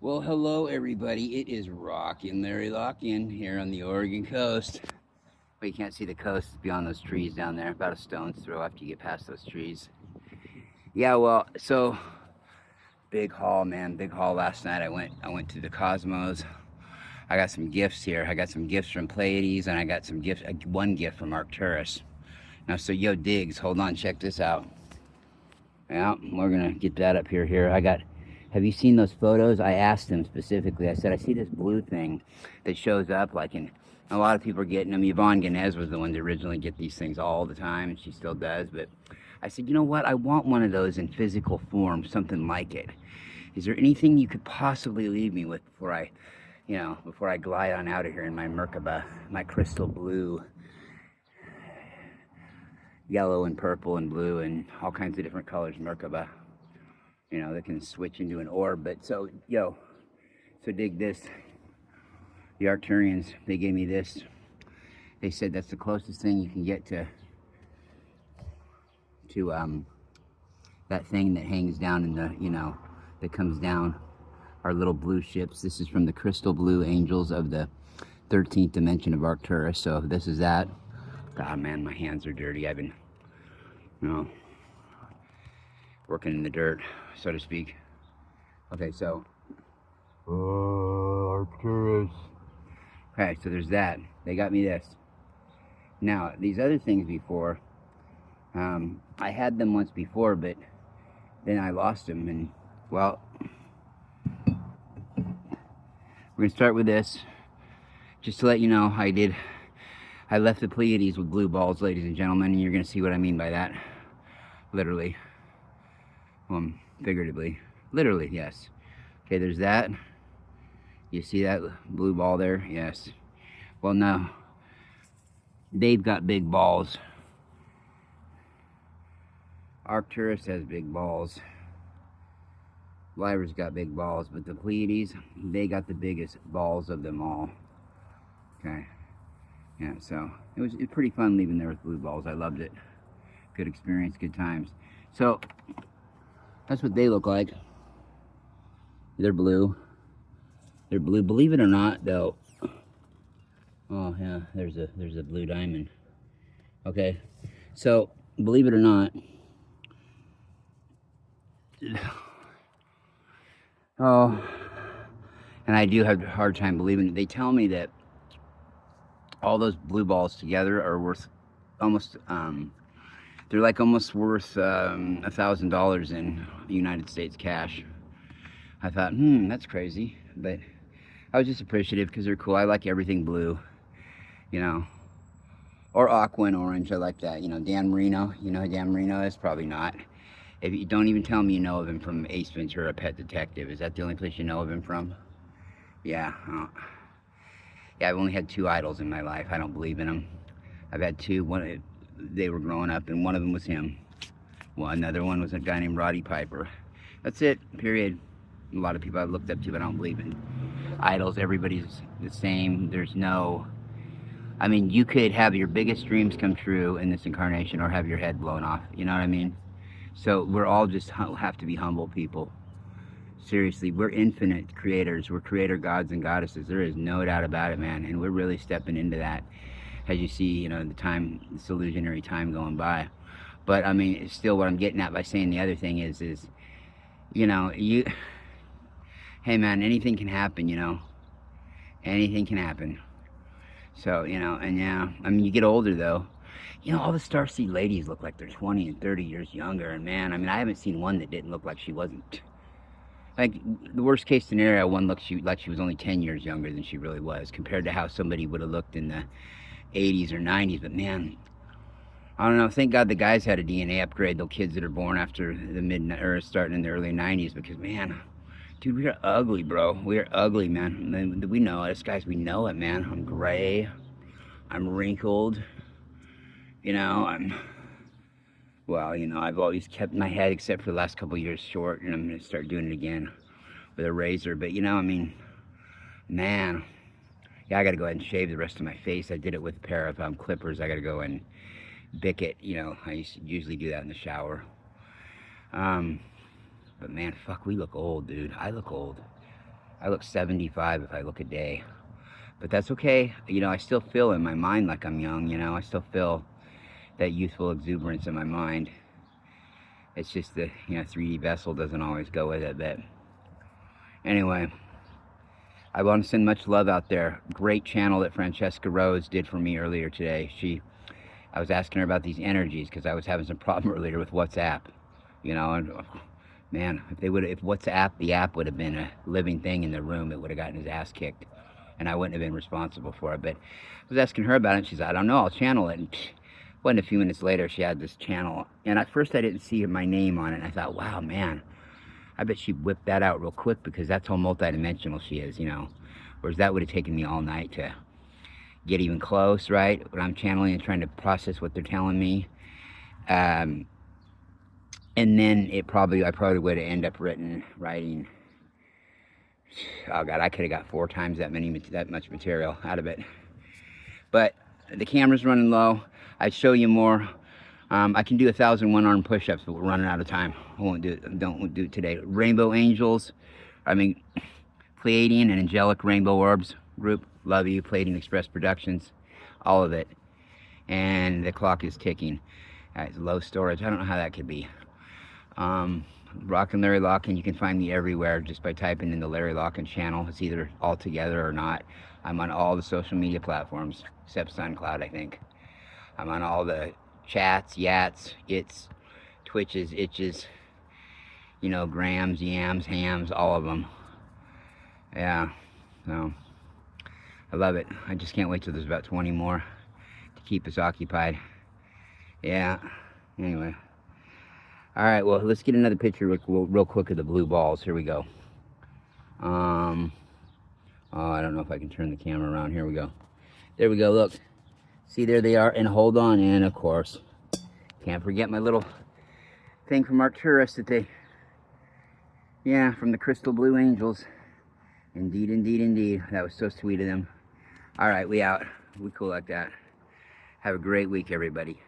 Well, hello everybody. It is rockin' Larry Lockin here on the Oregon coast. Well, you can't see the coast beyond those trees down there, about a stone's throw after you get past those trees. Yeah, well, so big haul, man. Big haul last night. I went to the Cosmos. I got some gifts here. I got some gifts from Pleiades, and I got some gifts, one gift from Arcturus. Now, so yo, Diggs, hold on, check this out. Yeah, we're gonna get that up here. Have you seen those photos? I asked him specifically. I said, I see this blue thing that shows up like in, a lot of people are getting them. Yvonne Ganez was the one to originally get these things all the time, and she still does. But I said, you know what? I want one of those in physical form, something like it. Is there anything you could possibly leave me with before I glide on out of here in my Merkaba, my crystal blue, yellow and purple and blue and all kinds of different colors Merkaba? That can switch into an orb. But so dig this. The Arcturians, they gave me this. They said that's the closest thing you can get to that thing that hangs down in the, that comes down, our little blue ships. This is from the crystal blue angels of the 13th dimension of Arcturus. So this is that. God, man, my hands are dirty. I've been, working in the dirt, so to speak. Okay, so Arcturus. Okay, so there's that. They got me this. Now, these other things before, I had them once before, but then I lost them. And, well, we're going to start with this. Just to let you know, I left the Pleiades with blue balls, ladies and gentlemen, and you're going to see what I mean by that. Literally. Figuratively. Literally, yes. Okay, there's that. You see that blue ball there? Yes. Well, now, they've got big balls. Arcturus has big balls. Lyra's got big balls, but the Pleiades, they got the biggest balls of them all. Okay. Yeah, so it was pretty fun leaving there with blue balls. I loved it. Good experience, good times. So, that's what they look like. They're blue. They're blue. Believe it or not, though. Oh yeah, there's a blue diamond. Okay, so believe it or not. Oh, and I do have a hard time believing it. They tell me that all those blue balls together are worth almost they're like almost worth $1,000 in United States cash. I thought, that's crazy, but I was just appreciative because they're cool. I like everything blue, or aqua and orange. I like that. Dan Marino. You know who Dan Marino is? Probably not. If you don't even tell me you know of him from Ace Ventura: Pet Detective. Is that the only place you know of him from? Yeah. Yeah, I've only had two idols in my life. I don't believe in them. I've had two. One, they were growing up, and one of them was him. Well, another one was a guy named Roddy Piper. That's it, period. A lot of people I looked up to, but I don't believe in idols. Everybody's the same. There's no... I mean, you could have your biggest dreams come true in this incarnation or have your head blown off. You know what I mean? So we're all just have to be humble people. Seriously, we're infinite creators. We're creator gods and goddesses. There is no doubt about it, man. And we're really stepping into that. As you see, this illusionary time going by. But I mean, it's still what I'm getting at by saying the other thing is, hey man, anything can happen, anything can happen. So, and yeah, I mean, you get older though, all the Starseed ladies look like they're 20 and 30 years younger. And man, I mean, I haven't seen one that didn't look like she wasn't. Like, the worst case scenario, one looked like she was only 10 years younger than she really was, compared to how somebody would have looked in the 80s or 90s. But man, I don't know. Thank God the guys had a DNA upgrade. Those kids that are born after the starting in the early 90s, because man, dude, we are ugly, bro. We are ugly, man. We know it. Us guys, we know it, man. I'm gray. I'm wrinkled. I've always kept my head, except for the last couple of years, short, and I'm going to start doing it again with a razor. But, I mean, man, yeah, I got to go ahead and shave the rest of my face. I did it with a pair of clippers. I got to go and bick it. I usually do that in the shower. But man, fuck, we look old, dude. I look old. I look 75 if I look a day. But that's okay. You know, I still feel in my mind like I'm young, you know. I still feel that youthful exuberance in my mind. It's just the, you know, 3D vessel doesn't always go with it. But anyway, I want to send much love out there. Great channel that Francesca Rose did for me earlier today. I was asking her about these energies because I was having some problem earlier with WhatsApp. You know, and man, if WhatsApp, the app would have been a living thing in the room, it would have gotten his ass kicked. And I wouldn't have been responsible for it. But I was asking her about it, and she said, I don't know, I'll channel it. And wasn't a few minutes later, she had this channel. And at first I didn't see my name on it. And I thought, wow, man, I bet she whipped that out real quick because that's how multidimensional she is, you know. Whereas that would have taken me all night to get even close, right? When I'm channeling and trying to process what they're telling me. And then I probably would have ended up writing. Oh God, I could have got 4 times that much material out of it. But the camera's running low. I'd show you more. I can do 1,001 arm push-ups, but we're running out of time. I won't do it. Don't do it today. Rainbow Angels, Pleiadian and Angelic Rainbow Orbs group. Love you. Pleiadian Express Productions. All of it. And the clock is ticking. It's low storage. I don't know how that could be. Rockin' Larry Lockin', you can find me everywhere just by typing in the Larry Lockin' channel. It's either all together or not. I'm on all the social media platforms, except SoundCloud, I think. I'm on all the chats, yats, Twitches, itches, you know, grams, yams, hams, all of them. Yeah, so I love it. I just can't wait till there's about 20 more to keep us occupied. Yeah, anyway. All right, well, let's get another picture real quick of the blue balls. Here we go. Oh, I don't know if I can turn the camera around. Here we go. There we go, look. See, there they are, and hold on, and of course, can't forget my little thing from Arcturus that from the Crystal Blue Angels. Indeed, indeed, indeed. That was so sweet of them. All right, we out. We cool like that. Have a great week, everybody.